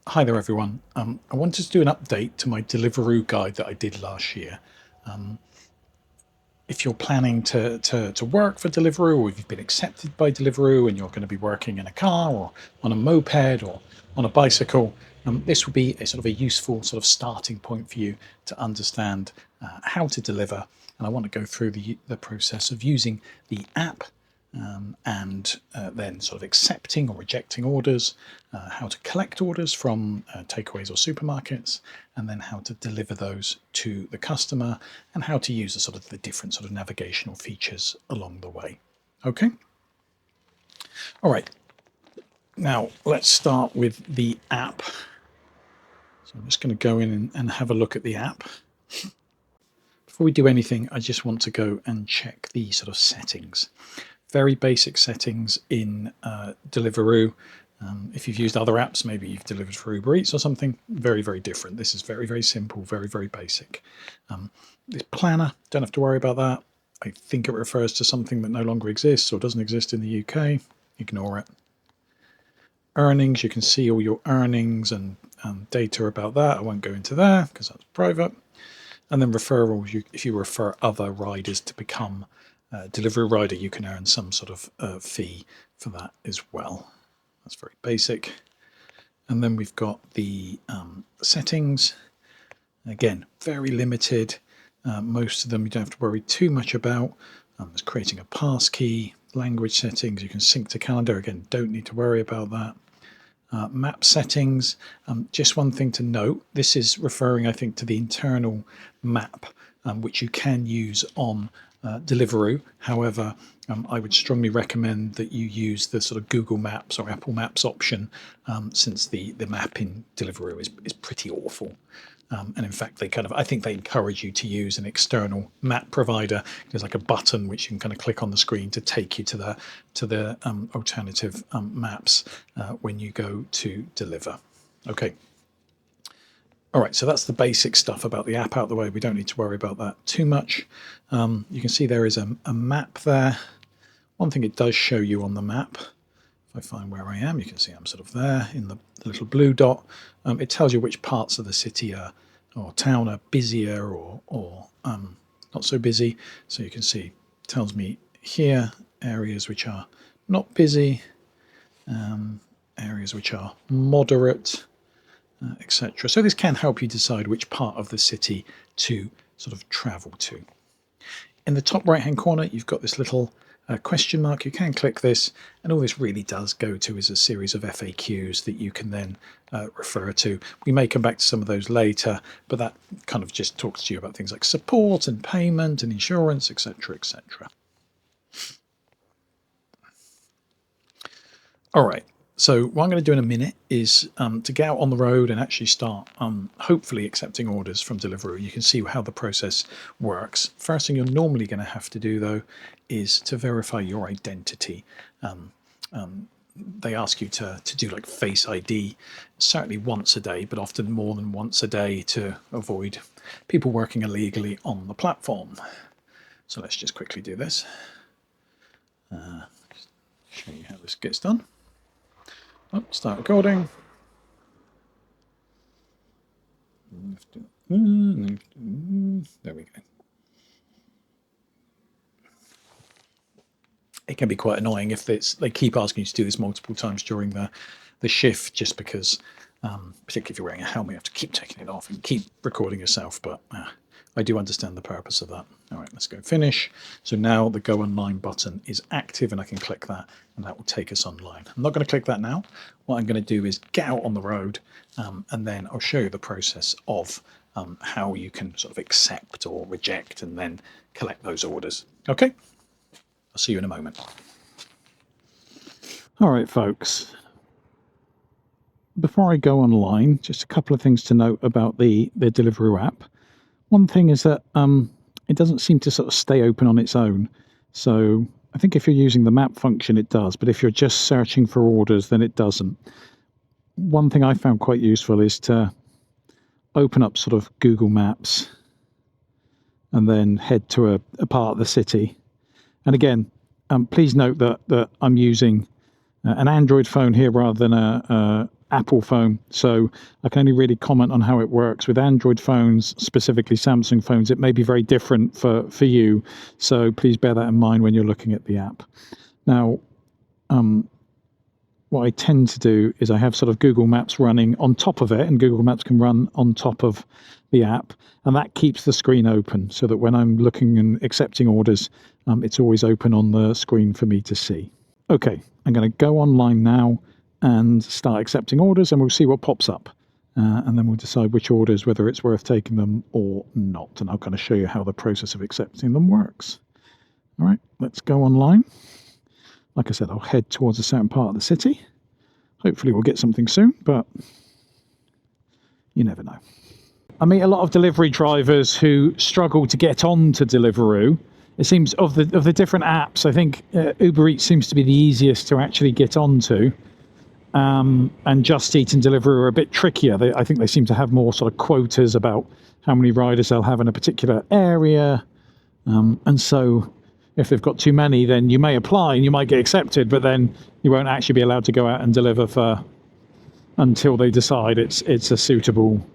Hi there, everyone. I wanted to do an update to my Deliveroo guide that I did last year. If you're planning to work for Deliveroo, or if you've been accepted by Deliveroo and you're going to be working in a car or on a moped or on a bicycle, this will be a sort of a useful sort of starting point for you to understand how to deliver. And I want to go through the process of using the app and then sort of accepting or rejecting orders, how to collect orders from takeaways or supermarkets, and then how to deliver those to the customer, and how to use the different sort of navigational features along the way. Okay. All right. Now let's start with the app. So I'm just going to go in and have a look at the app. Before we do anything, I just want to go and check the sort of settings. Very basic settings in Deliveroo. If you've used other apps, maybe you've delivered for Uber Eats or something, very, very different. This is very, very simple, very, very basic. This planner, don't have to worry about that. I think it refers to something that no longer exists or doesn't exist in the UK. Ignore it. Earnings, you can see all your earnings and data about that. I won't go into there because that's private. And then referrals, if you refer other riders to become a Deliveroo rider, you can earn some sort of fee for that as well. That's very basic. And then we've got the settings. Again, very limited. Most of them you don't have to worry too much about. There's creating a passkey, language settings. You can sync to calendar. Again, don't need to worry about that. Map settings, just one thing to note, this is referring, I think, to the internal map, which you can use on Deliveroo. However, I would strongly recommend that you use the sort of Google Maps or Apple Maps option, since the map in Deliveroo is pretty awful. And in fact, I think they encourage you to use an external map provider. There's like a button which you can kind of click on the screen to take you to the alternative maps when you go to deliver. Okay. All right, so that's the basic stuff about the app out of the way. We don't need to worry about that too much. You can see there is a map there. One thing it does show you on the map, if I find where I am, you can see I'm sort of there in the little blue dot. It tells you which parts of the city or town are busier or not so busy. So you can see, it tells me here areas which are not busy, areas which are moderate, etc. So this can help you decide which part of the city to sort of travel to. In the top right hand corner, you've got this little question mark. You can click this, and all this really does go to is a series of FAQs that you can then refer to. We may come back to some of those later, but that kind of just talks to you about things like support and payment and insurance, etc., etc. All right. So what I'm going to do in a minute is to get out on the road and actually start hopefully accepting orders from Deliveroo. You can see how the process works. First thing you're normally going to have to do, though, is to verify your identity. They ask you to do like Face ID, certainly once a day, but often more than once a day to avoid people working illegally on the platform. So let's just quickly do this. Show you how this gets done. Oh, start recording. There we go. It can be quite annoying if they keep asking you to do this multiple times during the shift, just because, particularly if you're wearing a helmet, you have to keep taking it off and keep recording yourself. But I do understand the purpose of that. All right, let's go finish. So now the Go Online button is active, and I can click that, and that will take us online. I'm not going to click that now. What I'm going to do is get out on the road, and then I'll show you the process of how you can sort of accept or reject and then collect those orders. Okay, I'll see you in a moment. All right, folks. Before I go online, just a couple of things to note about the Deliveroo app. One thing is that it doesn't seem to sort of stay open on its own. So I think if you're using the map function, it does. But if you're just searching for orders, then it doesn't. One thing I found quite useful is to open up sort of Google Maps and then head to a part of the city. And again, please note that I'm using an Android phone here rather than a Apple phone, so I can only really comment on how it works. With Android phones, specifically Samsung phones, it may be very different for you, so please bear that in mind when you're looking at the app. Now, what I tend to do is I have sort of Google Maps running on top of it, and Google Maps can run on top of the app, and that keeps the screen open so that when I'm looking and accepting orders, it's always open on the screen for me to see. Okay, I'm going to go online now and start accepting orders, and we'll see what pops up. And then we'll decide which orders, whether it's worth taking them or not. And I'll kind of show you how the process of accepting them works. All right, let's go online. Like I said, I'll head towards a certain part of the city. Hopefully we'll get something soon, but you never know. I meet a lot of delivery drivers who struggle to get on to Deliveroo. It seems of the different apps, I think Uber Eats seems to be the easiest to actually get onto. And Just Eat and Deliveroo are a bit trickier. I think they seem to have more sort of quotas about how many riders they'll have in a particular area. And so if they've got too many, then you may apply and you might get accepted, but then you won't actually be allowed to go out and deliver until they decide it's a suitable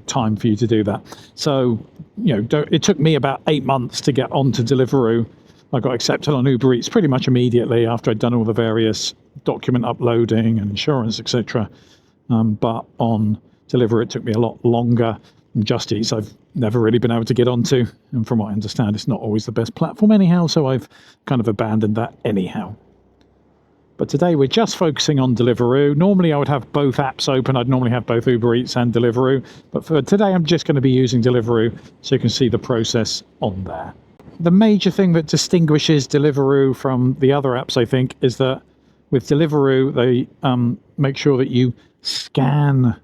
time for you to do that. So it took me about 8 months to get onto Deliveroo. I got accepted on Uber Eats pretty much immediately after I'd done all the various document uploading and insurance, etc. But on Deliveroo it took me a lot longer. And Just Eats I've never really been able to get onto, and from what I understand it's not always the best platform anyhow, so I've kind of abandoned that anyhow. But today we're just focusing on Deliveroo. Normally I would have both apps open. I'd normally have both Uber Eats and Deliveroo. But for today I'm just going to be using Deliveroo so you can see the process on there. The major thing that distinguishes Deliveroo from the other apps, I think, is that with Deliveroo they make sure that you scan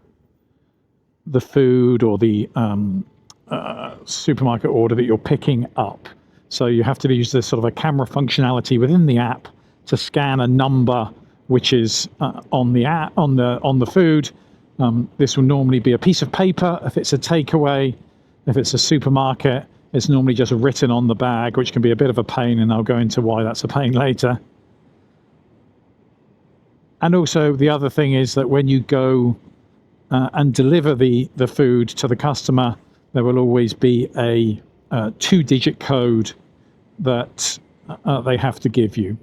the food or the supermarket order that you're picking up. So you have to use this sort of a camera functionality within the app to scan a number which is on the app, on the food. This will normally be a piece of paper if it's a takeaway. If it's a supermarket, it's normally just written on the bag, which can be a bit of a pain, and I'll go into why that's a pain later. And also the other thing is that when you go and deliver the food to the customer, there will always be a 2-digit code that they have to give you.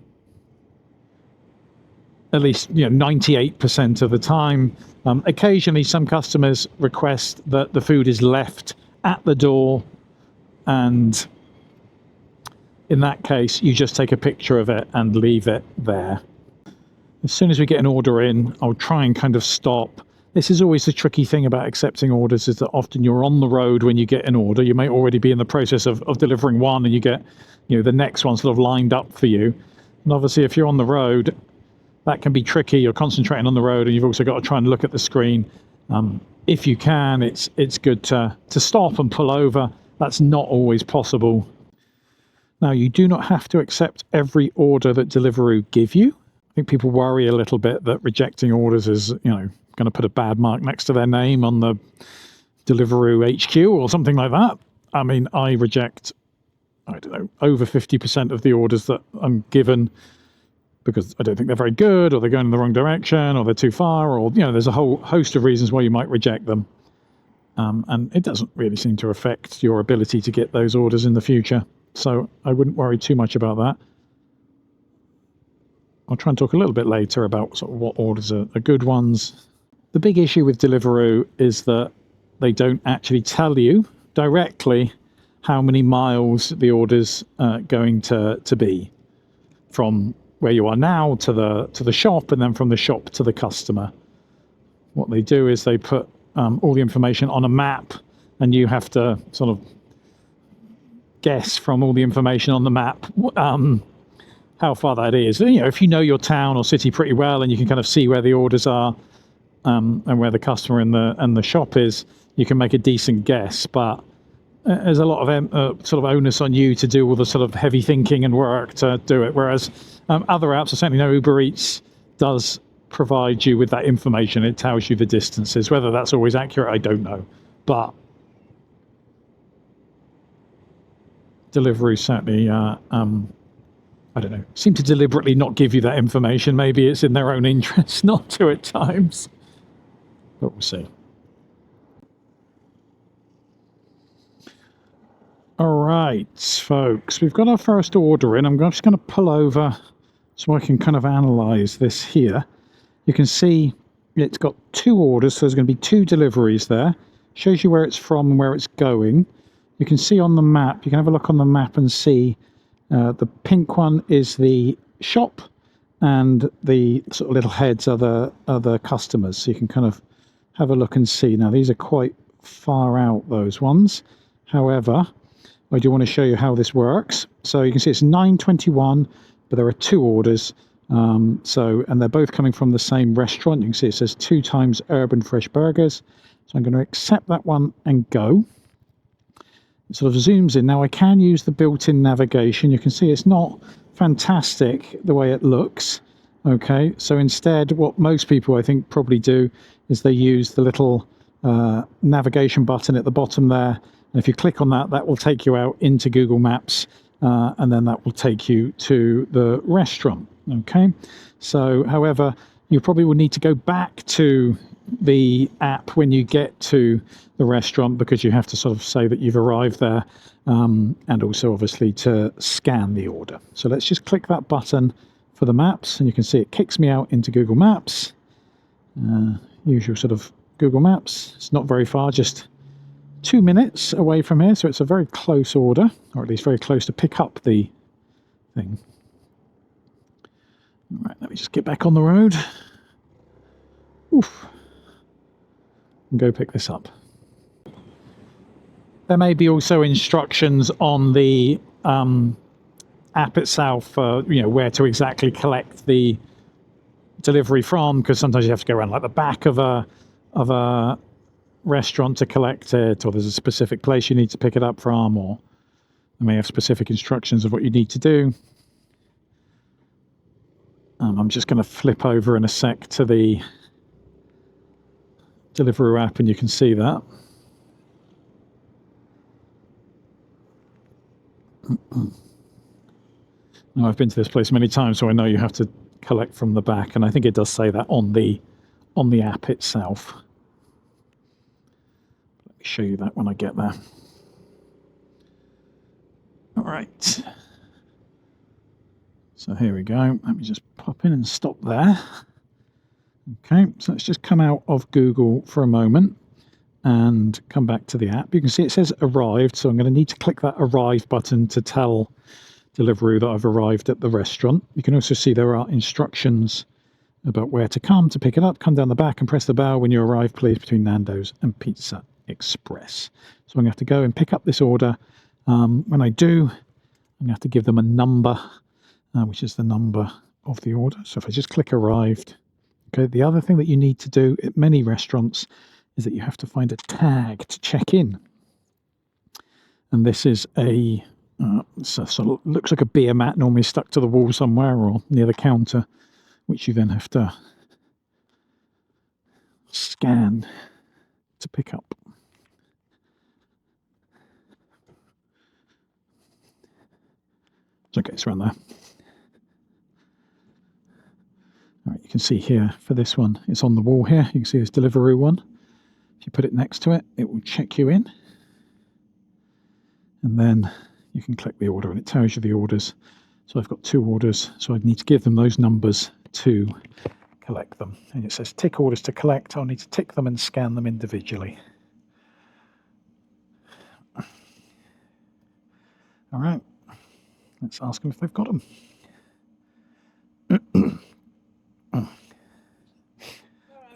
At least 98% of the time. Occasionally some customers request that the food is left at the door, and in that case you just take a picture of it and leave it there. As soon as we get an order in, I'll try and kind of stop. This is always the tricky thing about accepting orders, is that often you're on the road when you get an order. You may already be in the process of delivering one, and you get the next one sort of lined up for you. And obviously if you're on the road, that can be tricky. You're concentrating on the road and you've also got to try and look at the screen. If you can, it's good to stop and pull over. That's not always possible. Now, you do not have to accept every order that Deliveroo give you. I think people worry a little bit that rejecting orders is, going to put a bad mark next to their name on the Deliveroo HQ or something like that. I mean, I reject, over 50% of the orders that I'm given, because I don't think they're very good, or they're going in the wrong direction, or they're too far, or there's a whole host of reasons why you might reject them. And it doesn't really seem to affect your ability to get those orders in the future. So I wouldn't worry too much about that. I'll try and talk a little bit later about sort of what orders are good ones. The big issue with Deliveroo is that they don't actually tell you directly how many miles the order's going to be from where you are now to the shop, and then from the shop to the customer. What they do is they put all the information on a map, and you have to sort of guess from all the information on the map how far that is. If you know your town or city pretty well, and you can kind of see where the orders are and where the customer and the shop is, you can make a decent guess. But there's a lot of sort of onus on you to do all the sort of heavy thinking and work to do it. Whereas other apps, I certainly know Uber Eats does provide you with that information. It tells you the distances. Whether that's always accurate, I don't know. But Deliveroo certainly I don't know, seem to deliberately not give you that information. Maybe it's in their own interest not to at times, but we'll see. All right, folks, we've got our first order in. I'm just going to pull over so I can kind of analyze this here. You can see it's got 2 orders, so there's going to be 2 deliveries there. Shows you where it's from and where it's going. You can see on the map, you can have a look on the map and see the pink one is the shop, and the sort of little heads are the customers. So you can kind of have a look and see. Now, these are quite far out, those ones. However, I do want to show you how this works. So you can see it's 9:21, but there are 2 orders. And they're both coming from the same restaurant. You can see it says 2 times Urban Fresh Burgers. So I'm going to accept that one and go. It sort of zooms in. Now I can use the built-in navigation. You can see it's not fantastic the way it looks. Okay, so instead what most people I think probably do is they use the little navigation button at the bottom there. And if you click on that, that will take you out into Google Maps, and then that will take you to the restaurant. Okay, so however, you probably will need to go back to the app when you get to the restaurant, because you have to sort of say that you've arrived there, and also obviously to scan the order. So let's just click that button for the maps, and you can see it kicks me out into Google Maps. Usual sort of Google Maps. It's not very far, just 2 minutes away from here, so it's a very close order, or at least very close to pick up the thing. All right, let me just get back on the road. Oof. And go pick this up. There may be also instructions on the app itself, where to exactly collect the delivery from, because sometimes you have to go around like the back of a restaurant to collect it, or there's a specific place you need to pick it up from, or they may have specific instructions of what you need to do. I'm just going to flip over in a sec to the Deliveroo app, and you can see that. Now, I've been to this place many times, so I know you have to collect from the back, and I think it does say that on the app itself. Let me show you that when I get there. All right. So here we go. Let me just pop in and stop there. Okay, so let's just come out of Google for a moment and come back to the app. You can see it says arrived, so I'm going to need to click that arrive button to tell Deliveroo that I've arrived at the restaurant. You can also see there are instructions about where to come to pick it up. Come down the back and press the bell when you arrive, please, between Nando's and Pizza Express. So I'm going to have to go and pick up this order. When I do, I'm going to have to give them a number, which is the number of the order. So if I just click arrived. Okay, the other thing that you need to do at many restaurants is that you have to find a tag to check in. And this is sort of looks like a beer mat, normally stuck to the wall somewhere or near the counter, which you then have to scan to pick up. Okay, it's around there. All right, you can see here for this one, it's on the wall here. You can see this Deliveroo one. If you put it next to it, it will check you in. And then you can click the order and it tells you the orders. So I've got 2 orders, so I need to give them those numbers to collect them. And it says tick orders to collect. I'll need to tick them and scan them individually. All right, let's ask them if they've got them.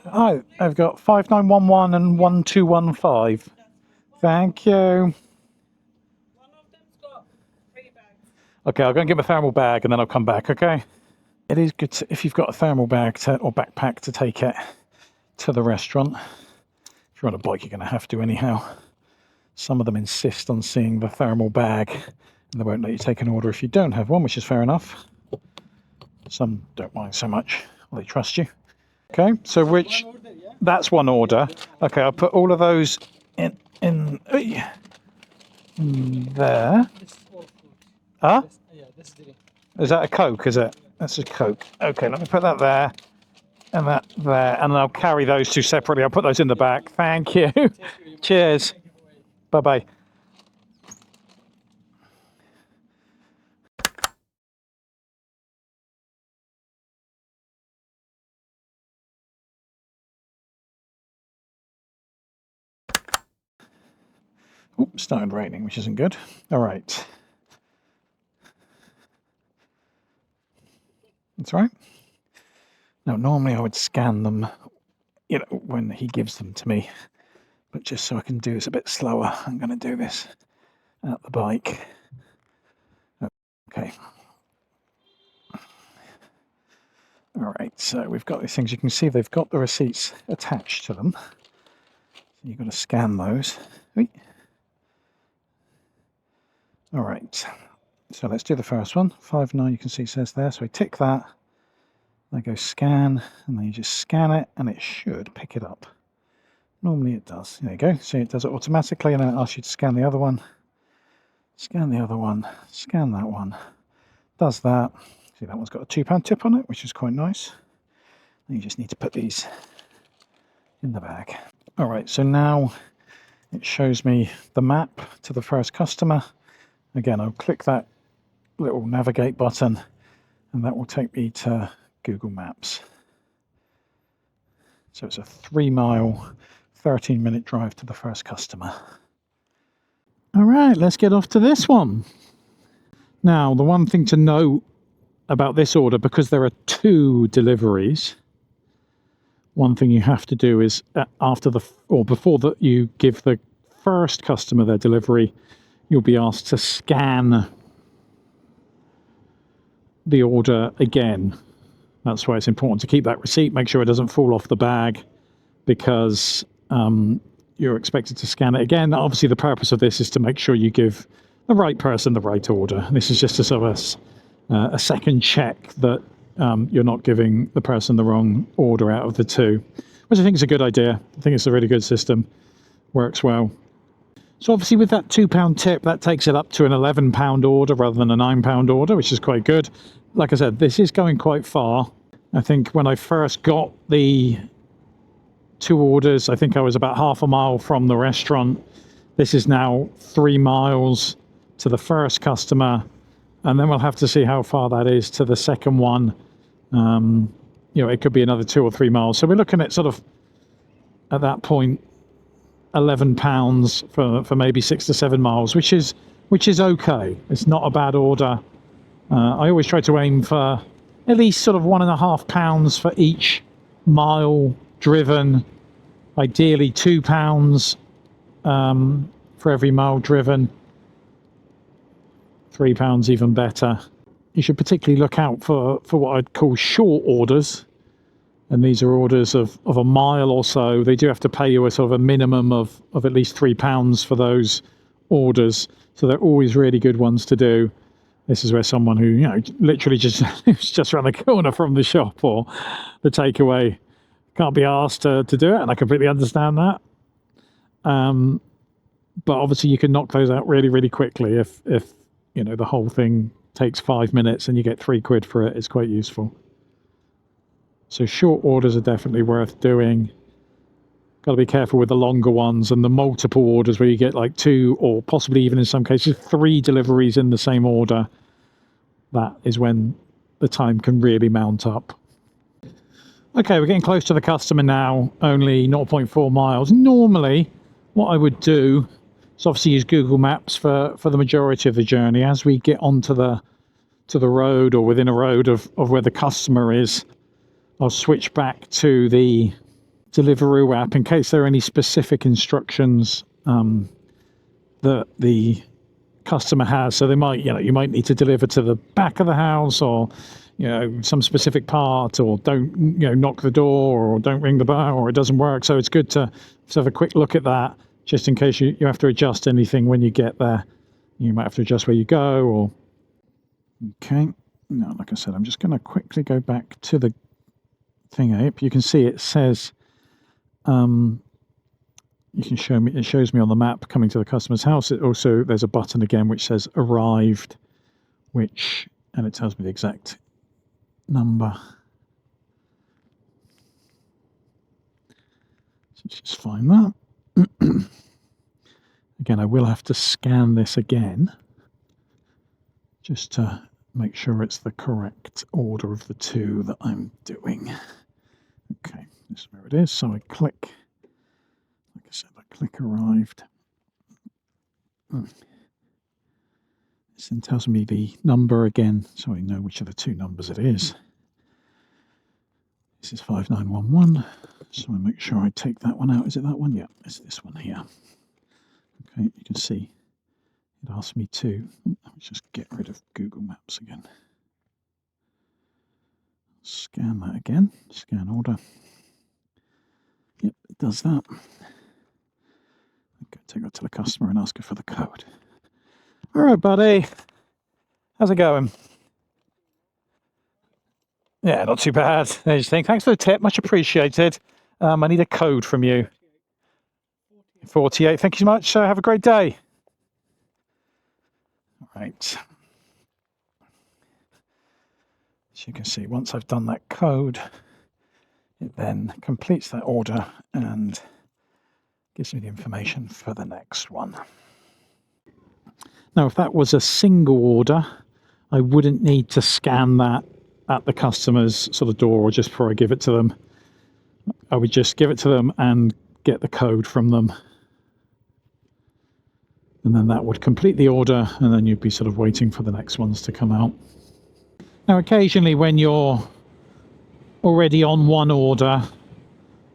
Hi, I've got 5911 and 1215. Thank you. One of them's got 3 bags. Okay, I'll go and get my thermal bag and then I'll come back, okay? It is good if you've got a thermal bag or backpack to take it to the restaurant. If you're on a bike, you're going to have to anyhow. Some of them insist on seeing the thermal bag and they won't let you take an order if you don't have one, which is fair enough. Some don't mind so much, or they trust you. Okay, so which, that's one order. Okay, I'll put all of those in there. This is all food. Huh? Yeah, this is the Is that a Coke, is it? That's a Coke. Okay, let me put that there and that there, and I'll carry those two separately. I'll put those in the back. Thank you. Cheers. Bye-bye. Oops, started raining, which isn't good. All right. That's right. Now, normally I would scan them, when he gives them to me. But just so I can do this a bit slower, I'm going to do this at the bike. Okay. All right, so we've got these things. You can see they've got the receipts attached to them. So you've got to scan those. All right, so let's do the first one. 5.9, you can see says there. So I tick that. I go scan, and then you just scan it, and it should pick it up. Normally it does. There you go. See, it does it automatically, and then it asks you to scan the other one. Scan the other one. Scan that one. Does that. See, that one's got a £2 tip on it, which is quite nice. And you just need to put these in the bag. All right, so now it shows me the map to the first customer. Again, I'll click that little navigate button, and that will take me to Google Maps. So it's a 3-mile, 13-minute drive to the first customer. All right, let's get off to this one. Now, the one thing to note about this order, because there are 2 deliveries, one thing you have to do is before that you give the first customer their delivery, you'll be asked to scan the order again. That's why it's important to keep that receipt, make sure it doesn't fall off the bag, because you're expected to scan it again. Obviously, the purpose of this is to make sure you give the right person the right order. This is just a sort of a second check that you're not giving the person the wrong order out of the 2, which I think is a good idea. I think it's a really good system. Works well. So obviously with that £2 tip, that takes it up to an £11 order rather than a £9 order, which is quite good. Like I said, this is going quite far. I think when I first got the 2 orders, I think I was about half a mile from the restaurant. This is now 3 miles to the first customer, and then we'll have to see how far that is to the second one. It could be another 2 or 3 miles. So we're looking at sort of, at that point, £11 for maybe 6 to 7 miles, which is okay. It's not a bad order. I always try to aim for at least sort of £1.50 for each mile driven. Ideally £2 for every mile driven. £3 even better. You should particularly look out for what I'd call short orders. And these are orders of a mile or so. They do have to pay you a sort of a minimum of at least £3 for those orders. So they're always really good ones to do. This is where someone who, literally just around the corner from the shop or the takeaway can't be asked to do it. And I completely understand that. But obviously you can knock those out really, really quickly. If the whole thing takes 5 minutes and you get £3 for it, it's quite useful. So short orders are definitely worth doing. Got to be careful with the longer ones and the multiple orders where you get like 2 or possibly even in some cases 3 deliveries in the same order. That is when the time can really mount up. Okay, we're getting close to the customer now, only 0.4 miles. Normally, what I would do is obviously use Google Maps for the majority of the journey. As we get onto the road or within a road of where the customer is, I'll switch back to the Deliveroo app in case there are any specific instructions that the customer has. So they might, you might need to deliver to the back of the house, or some specific part, or don't knock the door, or don't ring the bell, or it doesn't work. So it's good to have a quick look at that, just in case you have to adjust anything when you get there. You might have to adjust where you go, or okay. Now, like I said, I'm just going to quickly go back to the thing ape. You can see it says it shows me on the map coming to the customer's house. There's a button again which says arrived, which and it tells me the exact number. So just find that. Again, I will have to scan this again just to make sure it's the correct order of the two that I'm doing. Okay, this is where it is. So I click, like I said, I click arrived. This then tells me the number again, so I know which of the two numbers it is. This is 5911, so I make sure I take that one out. Is it that one? Yeah, it's this one here. Okay, you can see it asks me to, let me just get rid of Google Maps again. Scan that again, scan order. Yep, it does that. Okay, take that to the customer and ask her for the code. All right, buddy. How's it going? Yeah, not too bad. Thanks for the tip, much appreciated. I need a code from you. 48. Thank you so much. Have a great day. All right. As you can see, once I've done that code, it then completes that order and gives me the information for the next one. Now, if that was a single order, I wouldn't need to scan that at the customer's sort of door or just before I give it to them. I would just give it to them and get the code from them. And then that would complete the order, and then you'd be sort of waiting for the next ones to come out. Now, occasionally when you're already on one order,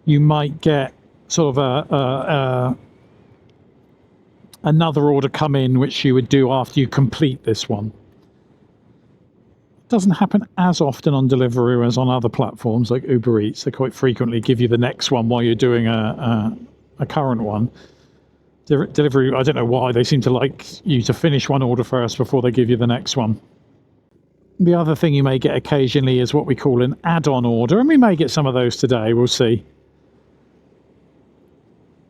you might get sort of another order come in, which you would do after you complete this one. It doesn't happen as often on Deliveroo as on other platforms like Uber Eats. They quite frequently give you the next one while you're doing a current one. Deliveroo, I don't know why, they seem to like you to finish one order first before they give you the next one. The other thing you may get occasionally is what we call an add-on order, and we may get some of those today, we'll see.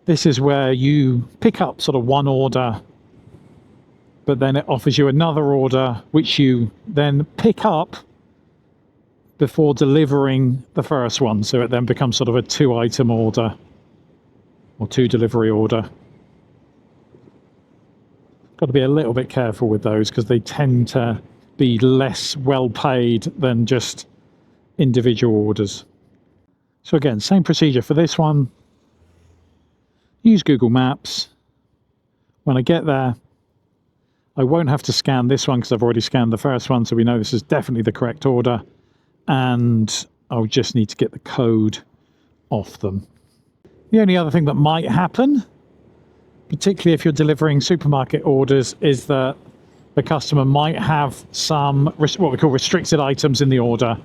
This is where you pick up sort of one order, but then it offers you another order, which you then pick up before delivering the first one. So it then becomes sort of a 2-item order or 2 delivery order. Got to be a little bit careful with those because they tend to be less well paid than just individual orders. So again, same procedure for this one. Use Google Maps. When I get there, I won't have to scan this one because I've already scanned the first one, so we know this is definitely the correct order, and I'll just need to get the code off them. The only other thing that might happen, particularly if you're delivering supermarket orders, is that the customer might have some what we call restricted items in the order.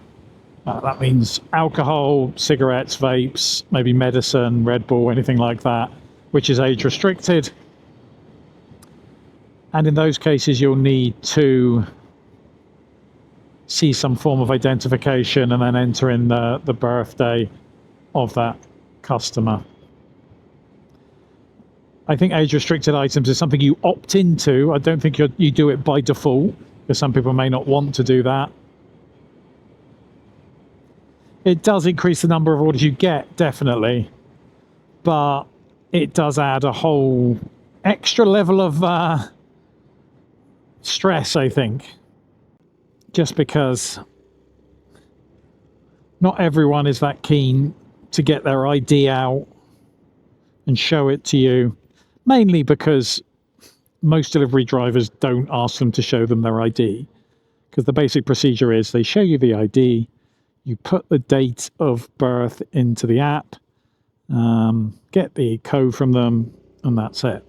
That means alcohol, cigarettes, vapes, maybe medicine, Red Bull, anything like that, which is age restricted. And in those cases, you'll need to see some form of identification and then enter in the birthday of that customer. I think age restricted items is something you opt into. I don't think you do it by default, because some people may not want to do that. It does increase the number of orders you get, definitely, but it does add a whole extra level of stress, I think, just because not everyone is that keen to get their ID out and show it to you, mainly because most delivery drivers don't ask them to show them their ID, because the basic procedure is they show you the ID, you put the date of birth into the app, get the code from them, and that's it.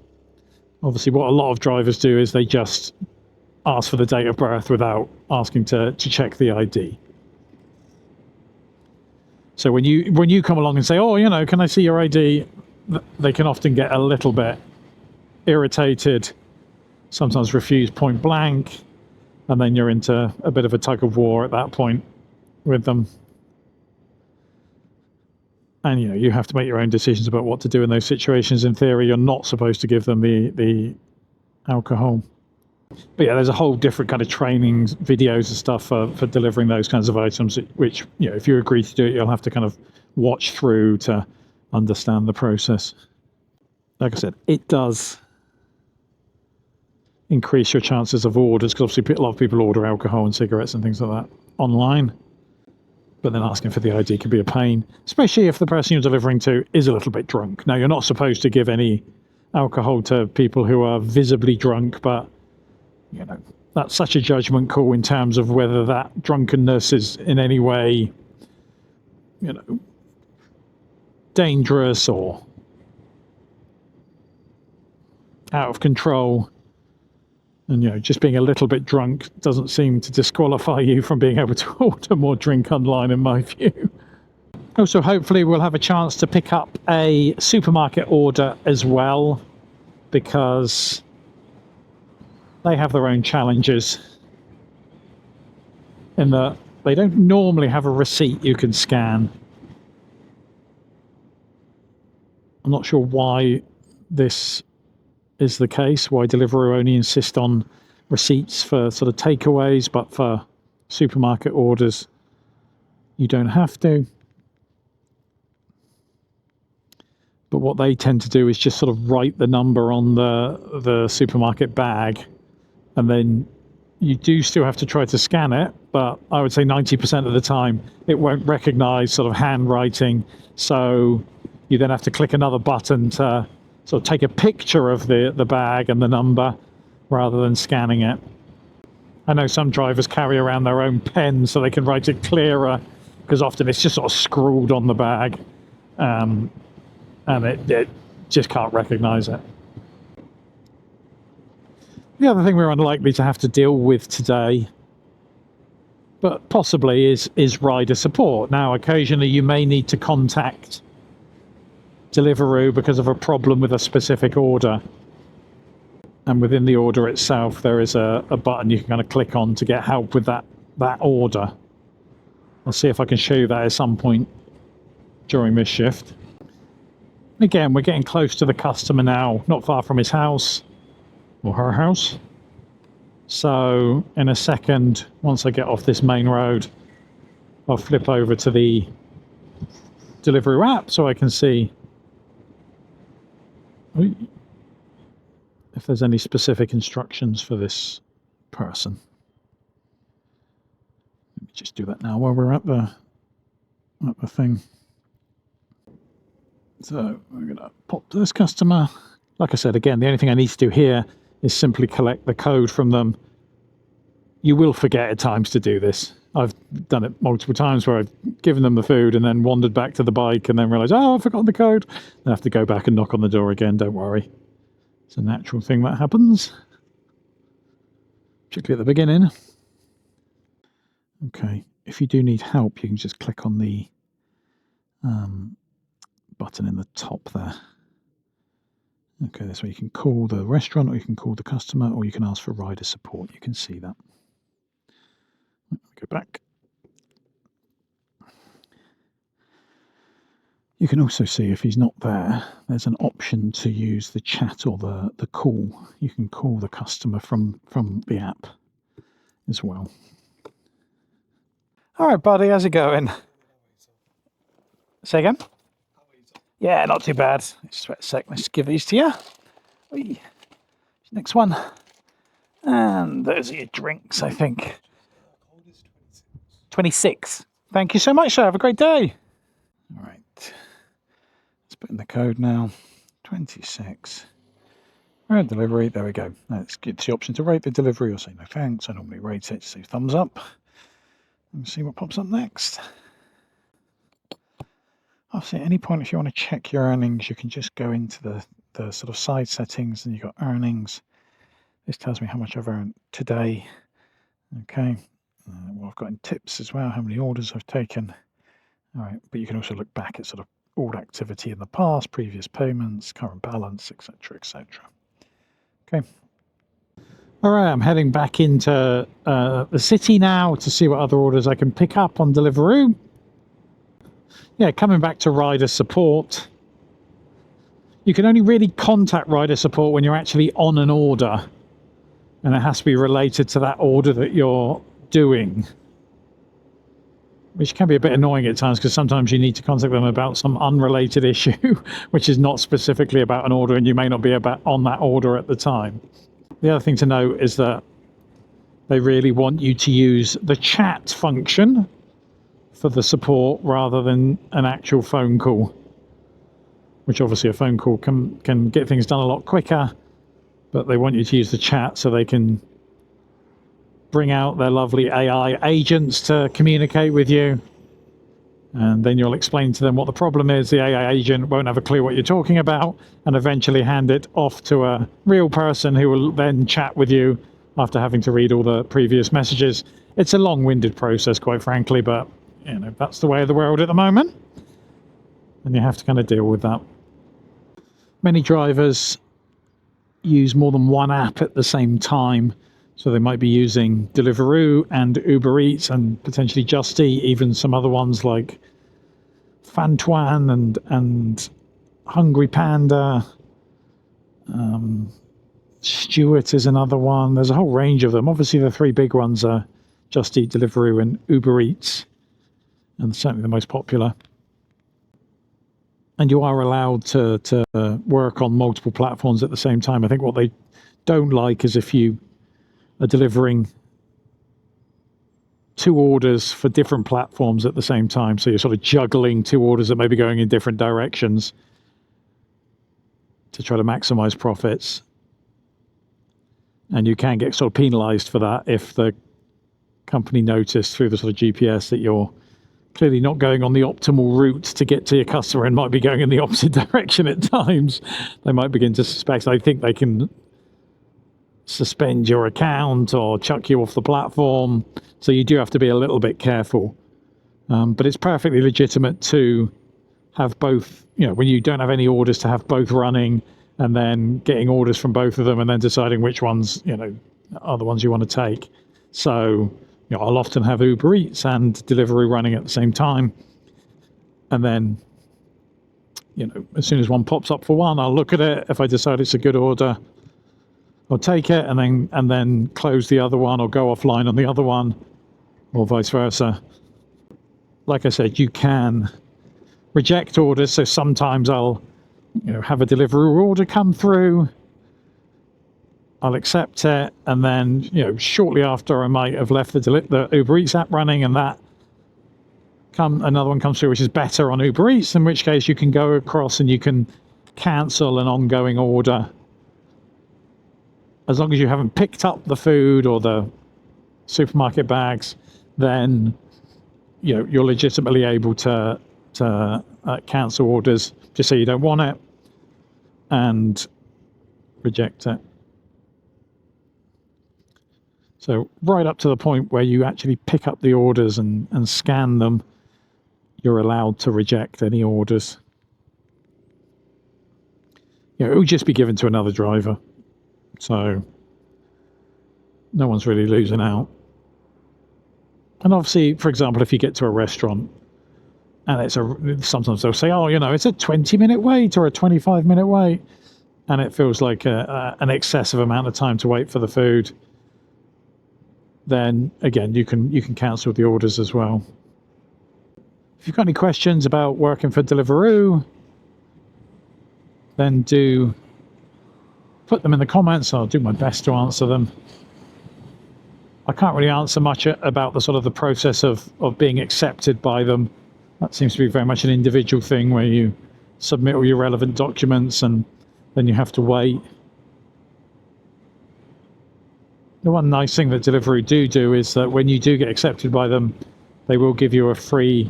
Obviously, what a lot of drivers do is they just ask for the date of birth without asking to check the ID. So when you come along and say, oh, you know, can I see your ID? They can often get a little bit irritated, sometimes refuse point blank, and then you're into a bit of a tug of war at that point with them. And you know, you have to make your own decisions about what to do in those situations. In theory, you're not supposed to give them the alcohol. But yeah, there's a whole different kind of training videos and stuff for delivering those kinds of items, which, you know, if you agree to do it, you'll have to kind of watch through to understand the process. Like I said, it does increase your chances of orders, because obviously a lot of people order alcohol and cigarettes and things like that online. But then asking for the ID can be a pain, especially if the person you're delivering to is a little bit drunk. Now, you're not supposed to give any alcohol to people who are visibly drunk, but, you know, that's such a judgment call in terms of whether that drunkenness is in any way, you know, dangerous or out of control. And, you know, just being a little bit drunk doesn't seem to disqualify you from being able to order more drink online, in my view. Also, hopefully we'll have a chance to pick up a supermarket order as well, because they have their own challenges in that they don't normally have a receipt you can scan. I'm not sure why this is the case, why Deliveroo only insist on receipts for sort of takeaways, but for supermarket orders you don't have to. But what they tend to do is just sort of write the number on the supermarket bag, and then you do still have to try to scan it, but I would say 90% of the time it won't recognize sort of handwriting, so you then have to click another button to sort of take a picture of the bag and the number rather than scanning it. I know some drivers carry around their own pen so they can write it clearer, because often it's just sort of scrawled on the bag, and it just can't recognise it. The other thing we're unlikely to have to deal with today, but possibly, is rider support. Now, occasionally you may need to contact Deliveroo because of a problem with a specific order, and within the order itself there is a button you can kind of click on to get help with that order. I'll see if I can show you that at some point during this shift. Again, we're getting close to the customer now, not far from his house or her house. So in a second, once I get off this main road, I'll flip over to the Deliveroo app so I can see if there's any specific instructions for this person. Let me just do that now while we're at the thing. So we're going to pop to this customer. Like I said, again, the only thing I need to do here is simply collect the code from them. You will forget at times to do this. I've done it multiple times where I've given them the food and then wandered back to the bike and then realised, oh, I've forgotten the code. I have to go back and knock on the door again, don't worry. It's a natural thing that happens, particularly at the beginning. Okay, if you do need help, you can just click on the button in the top there. Okay, this way you can call the restaurant, or you can call the customer, or you can ask for rider support. You can see that. Let me go back. You can also see if he's not there, there's an option to use the chat or the call. You can call the customer from the app as well. All right, buddy, how's it going? Say again? Yeah, not too bad. Just wait a sec, let's give these to you. Whee. Next one. And those are your drinks, I think. 26. Thank you so much, sir. Have a great day. All right. Let's put in the code now. 26. Rate delivery. There we go. Let's get the option to rate the delivery or say no thanks. I normally rate it, so thumbs up. Let's see what pops up next. Obviously, at any point, if you want to check your earnings, you can just go into the sort of side settings, and you've got earnings. This tells me how much I've earned today. Okay. What I've got in tips as well, how many orders I've taken. All right. But you can also look back at sort of all activity in the past, previous payments, current balance, etc., etc. Okay. All right. I'm heading back into the city now to see what other orders I can pick up on Deliveroo. Yeah, coming back to rider support. You can only really contact rider support when you're actually on an order. and it has to be related to that order that you're doing, which can be a bit annoying at times because sometimes you need to contact them about some unrelated issue, which is not specifically about an order, and you may not be on that order at the time. The other thing to note is that they really want you to use the chat function for the support rather than an actual phone call, which obviously a phone call can get things done a lot quicker, but they want you to use the chat so they can bring out their lovely AI agents to communicate with you. And then you'll explain to them what the problem is. The AI agent won't have a clue what you're talking about and eventually hand it off to a real person who will then chat with you after having to read all the previous messages. It's a long-winded process, quite frankly, but that's the way of the world at the moment. And you have to kind of deal with that. Many drivers use more than one app at the same time. So they might be using Deliveroo and Uber Eats and potentially Just Eat, even some other ones like Fantuan and Hungry Panda. Stuart is another one. There's a whole range of them. Obviously, the three big ones are Just Eat, Deliveroo, and Uber Eats, and certainly the most popular. And you are allowed to work on multiple platforms at the same time. I think what they don't like is if you are delivering two orders for different platforms at the same time. So you're sort of juggling two orders that may be going in different directions to try to maximize profits. And you can get sort of penalized for that if the company noticed through the sort of GPS that you're clearly not going on the optimal route to get to your customer and might be going in the opposite direction at times. They might begin to suspect. I think they can suspend your account or chuck you off the platform. So you do have to be a little bit careful. But it's perfectly legitimate to have both, when you don't have any orders, to have both running and then getting orders from both of them and then deciding which ones, are the ones you want to take. So, I'll often have Uber Eats and Deliveroo running at the same time. And then, as soon as one pops up for one, I'll look at it. If I decide it's a good order, I'll take it and then close the other one or go offline on the other one, or vice versa. Like I said, you can reject orders. So sometimes I'll, have a Deliveroo order come through. I'll accept it, and then shortly after I might have left the Uber Eats app running, and another one comes through which is better on Uber Eats. In which case you can go across and you can cancel an ongoing order as long as you haven't picked up the food or the supermarket bags. Then you're legitimately able to cancel orders. Just say you don't want it and reject it. So right up to the point where you actually pick up the orders and scan them, you're allowed to reject any orders. It would just be given to another driver. So no one's really losing out. And obviously, for example, if you get to a restaurant and sometimes they'll say, it's a 20-minute wait or a 25-minute wait, and it feels like an excessive amount of time to wait for the food. Then again, you can cancel the orders as well. If you've got any questions about working for Deliveroo, then do put them in the comments. I'll do my best to answer them. I can't really answer much about the sort of the process of being accepted by them. That seems to be very much an individual thing where you submit all your relevant documents and then you have to wait. The one nice thing that Deliveroo do is that when you do get accepted by them, they will give you a free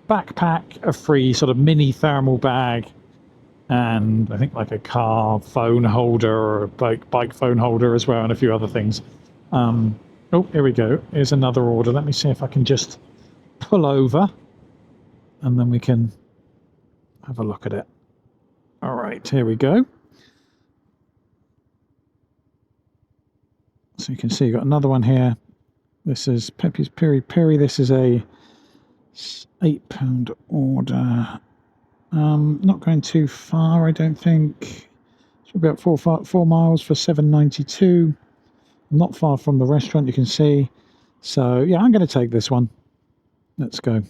backpack, a free sort of mini thermal bag, and I think like a car phone holder or a bike phone holder as well, and a few other things. Oh, here we go. Here's another order. Let me see if I can just pull over and then we can have a look at it. All right, here we go. So you can see you've got another one here. This is Pepe's Piri Piri. This is a £8 order. Not going too far, I don't think. It's about 4 miles for £7.92. Not far from the restaurant, you can see. So yeah, I'm going to take this one. Let's go.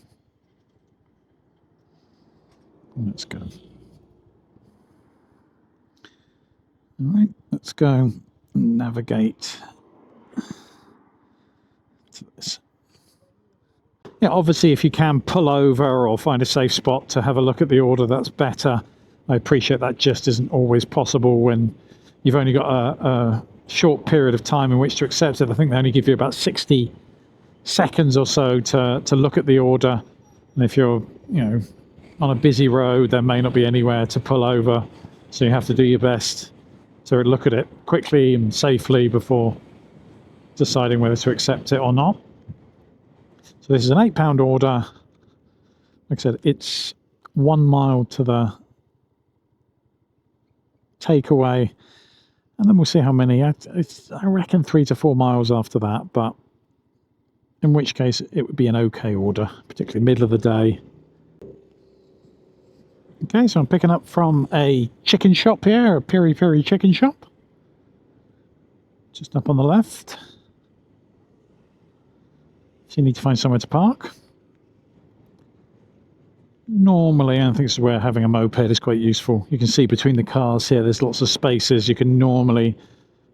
Let's go. All right, let's go. Navigate to this. Yeah, obviously, if you can pull over or find a safe spot to have a look at the order, that's better. I appreciate that just isn't always possible when you've only got a short period of time in which to accept it. I think they only give you about 60 seconds or so to look at the order. And if you're, on a busy road, there may not be anywhere to pull over. So you have to do your best to look at it quickly and safely before deciding whether to accept it or not. So this is an £8 order. Like I said, it's 1 mile to the takeaway, and then we'll see how many. I reckon 3 to 4 miles after that, but in which case it would be an okay order, particularly middle of the day. Okay, so I'm picking up from a chicken shop here, a peri peri chicken shop, just up on the left. So you need to find somewhere to park. Normally, I think this is where having a moped is quite useful. You can see between the cars here, there's lots of spaces. You can normally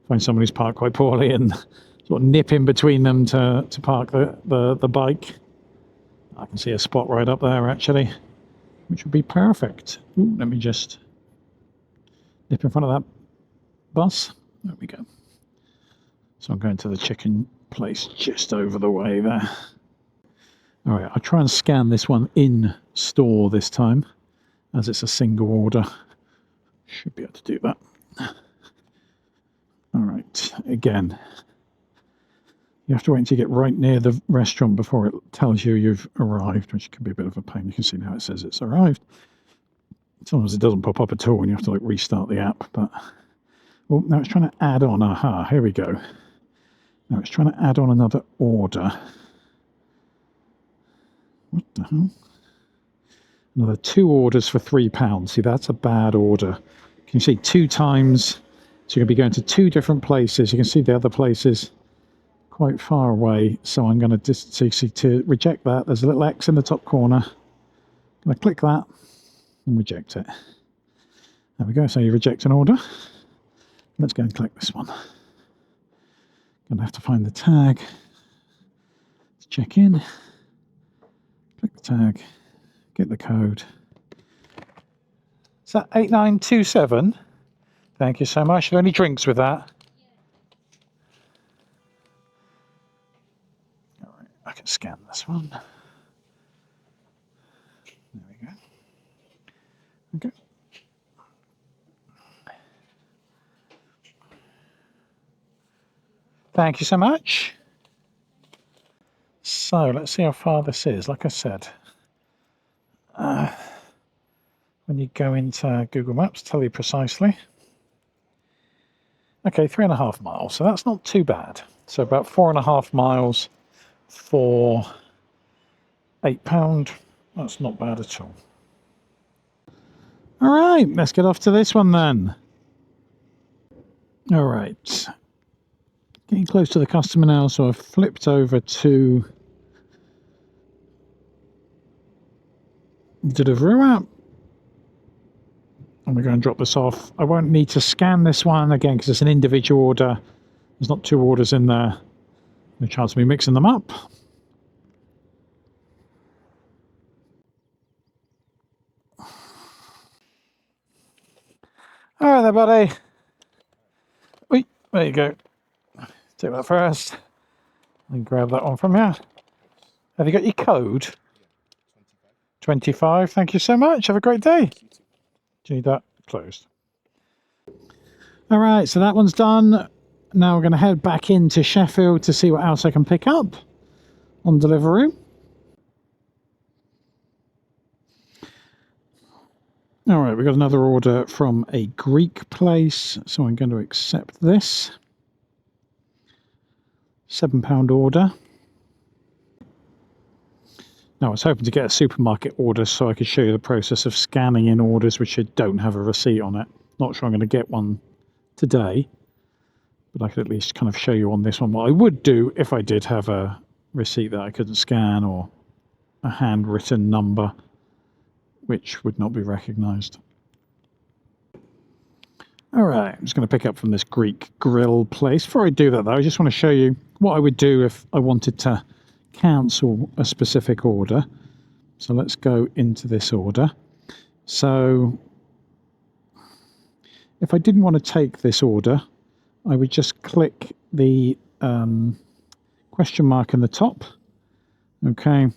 find someone who's parked quite poorly and sort of nip in between them to park the bike. I can see a spot right up there, actually, which would be perfect. Ooh, let me just nip in front of that bus. There we go. So I'm going to the chicken place just over the way there. All right, I'll try and scan this one in store this time, as it's a single order. Should be able to do that. All right, again, you have to wait until you get right near the restaurant before it tells you you've arrived, which can be a bit of a pain. You can see now it says it's arrived. Sometimes it doesn't pop up at all and you have to like restart the app, but oh, now it's trying to add on. Aha, here we go. Now it's trying to add on another order. What the hell? Another 2 orders for £3. See, that's a bad order. Can you see 2 times? So you're going to be going to 2 different places. You can see the other places quite far away. So I'm going to reject that. There's a little X in the top corner. I'm going to click that and reject it. There we go. So you reject an order. Let's go and click this one. Going to have to find the tag. Let's check in. Click the tag. Get the code. Is that 8927? Thank you so much. Are there any drinks with that? All right, I can scan this one. There we go. Okay. Thank you so much. So let's see how far this is. Like I said, when you go into Google Maps, tell you precisely. Okay, 3.5 miles. So that's not too bad. So about 4.5 miles for £8. That's not bad at all. All right, let's get off to this one then. All right. Getting close to the customer now, so I've flipped over to the Deliveroo app. And we're going to drop this off. I won't need to scan this one again because it's an individual order. There's not 2 orders in there. No chance of me mixing them up. All right there, buddy. Wait, there you go. Take that first. And grab that one from you. Have you got your code? 25. Thank you so much. Have a great day. Do you need that closed? All right, so that one's done. Now we're going to head back into Sheffield to see what else I can pick up on Deliveroo. All right, we've got another order from a Greek place, so I'm going to accept this. £7 order. Now, I was hoping to get a supermarket order so I could show you the process of scanning in orders which don't have a receipt on it. Not sure I'm going to get one today, but I could at least kind of show you on this one what I would do if I did have a receipt that I couldn't scan, or a handwritten number which would not be recognised. All right, I'm just going to pick up from this Greek grill place. Before I do that, though, I just want to show you what I would do if I wanted to cancel a specific order. So let's go into this order. So if I didn't want to take this order, I would just click the question mark in the top. Okay.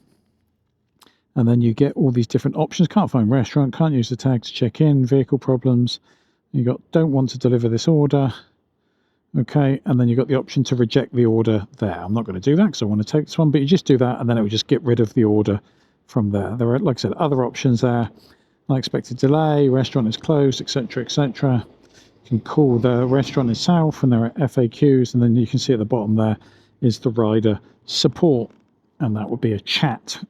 And then you get all these different options. Can't find restaurant, can't use the tag to check in, vehicle problems. You got don't want to deliver this order. Okay, and then you got the option to reject the order there. I'm not going to do that because I want to take this one, but you just do that and then it will just get rid of the order from there. There are, like I said, other options there. Unexpected delay, restaurant is closed, etc., etc. You can call the restaurant itself, and there are FAQs, and then you can see at the bottom there is the rider support, and that would be a chat,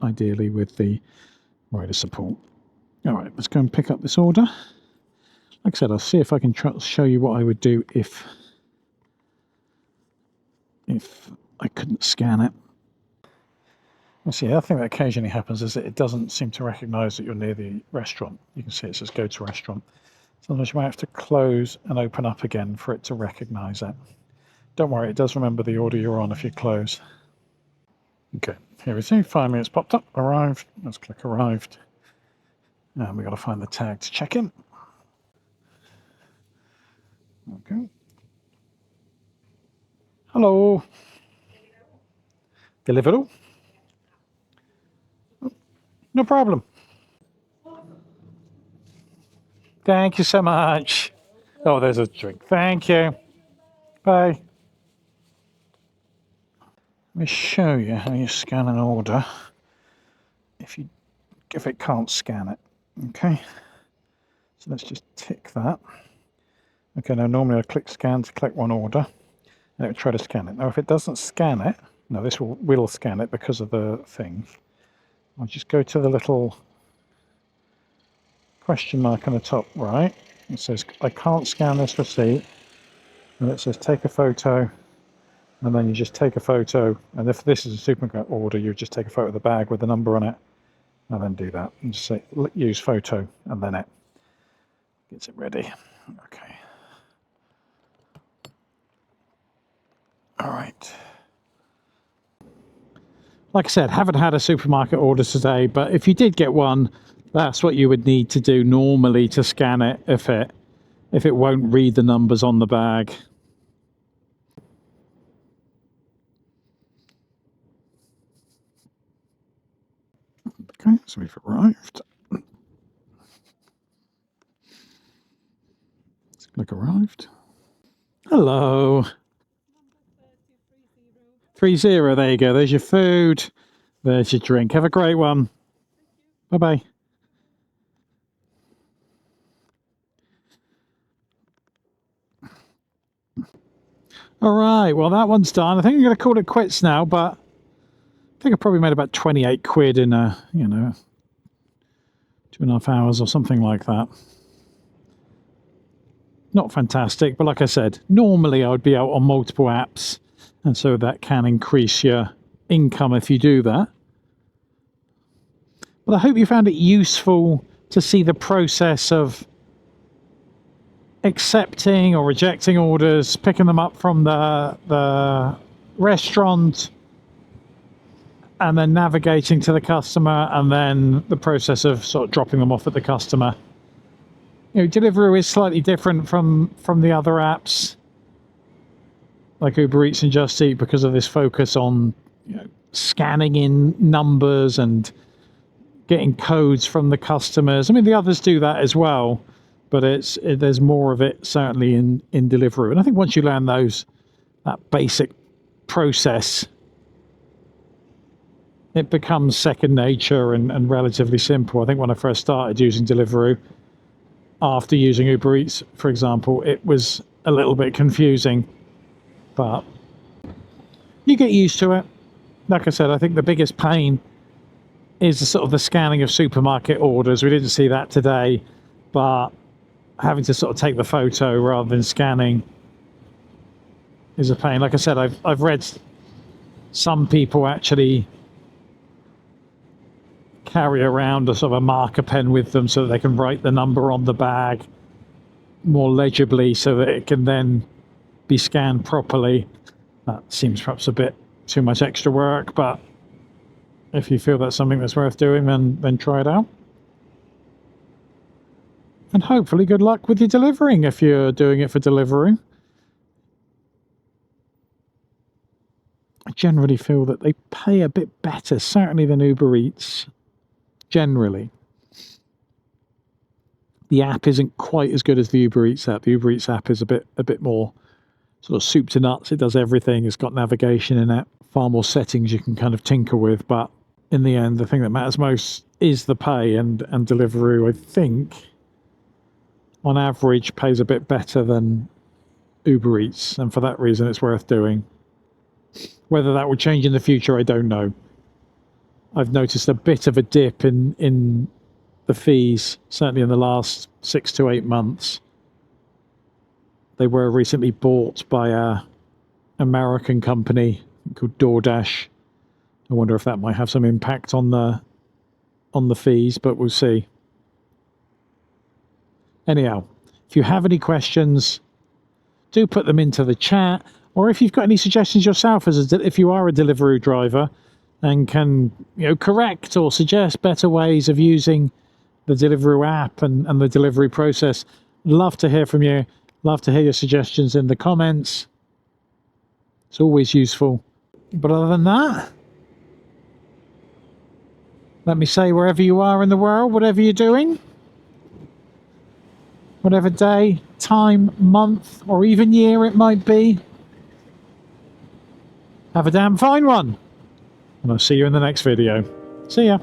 ideally, with the rider support. All right, let's go and pick up this order. Like I said, I'll see if I can show you what I would do if I couldn't scan it. Well, see, the other thing that occasionally happens is that it doesn't seem to recognise that you're near the restaurant. You can see it says go to restaurant. Sometimes you might have to close and open up again for it to recognise it. Don't worry, it does remember the order you're on if you close. Okay, here we see 5 minutes popped up, arrived. Let's click arrived. And we've got to find the tag to check in. Okay. Hello. Deliveroo. No problem. Thank you so much. Oh, there's a drink. Thank you. Bye. Let me show you how you scan an order if it can't scan it. Okay. So let's just tick that. Okay, now normally I click scan to collect one order, and it will try to scan it. Now if it doesn't scan it, no, this will scan it because of the thing. I'll just go to the little question mark on the top right. It says I can't scan this receipt, and it says take a photo, and then you just take a photo, and if this is a supermarket order, you just take a photo of the bag with the number on it, and then do that, and just say use photo, and then it gets it ready. Okay. All right. Like I said, haven't had a supermarket order today, but if you did get one, that's what you would need to do normally to scan it if it won't read the numbers on the bag. Okay, so we've arrived. Let's click arrived. Hello. 30, there you go. There's your food. There's your drink. Have a great one. Bye-bye. All right, well, that one's done. I think I'm going to call it quits now, but I think I probably made about 28 quid in 2.5 hours or something like that. Not fantastic, but like I said, normally I would be out on multiple apps, and so that can increase your income if you do that. But I hope you found it useful to see the process of accepting or rejecting orders, picking them up from the restaurant, and then navigating to the customer, and then the process of sort of dropping them off at the customer. You know, Deliveroo is slightly different from the other apps like Uber Eats and Just Eat because of this focus on, you know, scanning in numbers and getting codes from the customers. I mean, the others do that as well, but there's more of it certainly in Deliveroo. And I think once you learn that basic process, it becomes second nature and relatively simple. I think when I first started using Deliveroo, after using Uber Eats, for example, it was a little bit confusing, but you get used to it. Like I said, I think the biggest pain is the sort of the scanning of supermarket orders. We didn't see that today, but having to sort of take the photo rather than scanning is a pain. Like I said, I've read some people actually carry around a sort of a marker pen with them so that they can write the number on the bag more legibly so that it can then be scanned properly. That seems perhaps a bit too much extra work, but if you feel that's something that's worth doing, then try it out. And hopefully good luck with your delivering if you're doing it for Deliveroo. I generally feel that they pay a bit better, certainly than Uber Eats, generally. The app isn't quite as good as the Uber Eats app. The Uber Eats app is a bit more sort of soup to nuts. It does everything. It's got navigation in it, far more settings you can kind of tinker with. But in the end, the thing that matters most is the pay, and Deliveroo, I think, on average, pays a bit better than Uber Eats, and for that reason, it's worth doing. Whether that will change in the future, I don't know. I've noticed a bit of a dip in the fees, certainly in the last 6 to 8 months. They were recently bought by a American company called DoorDash. I wonder if that might have some impact on the fees, but we'll see. Anyhow, if you have any questions, do put them into the chat, or if you've got any suggestions yourself, if you are a Deliveroo driver and can correct or suggest better ways of using the Deliveroo app and the delivery process, love to hear from you. Love to hear your suggestions in the comments. It's always useful. But other than that, let me say, wherever you are in the world, whatever you're doing, whatever day, time, month, or even year it might be, have a damn fine one. And I'll see you in the next video. See ya.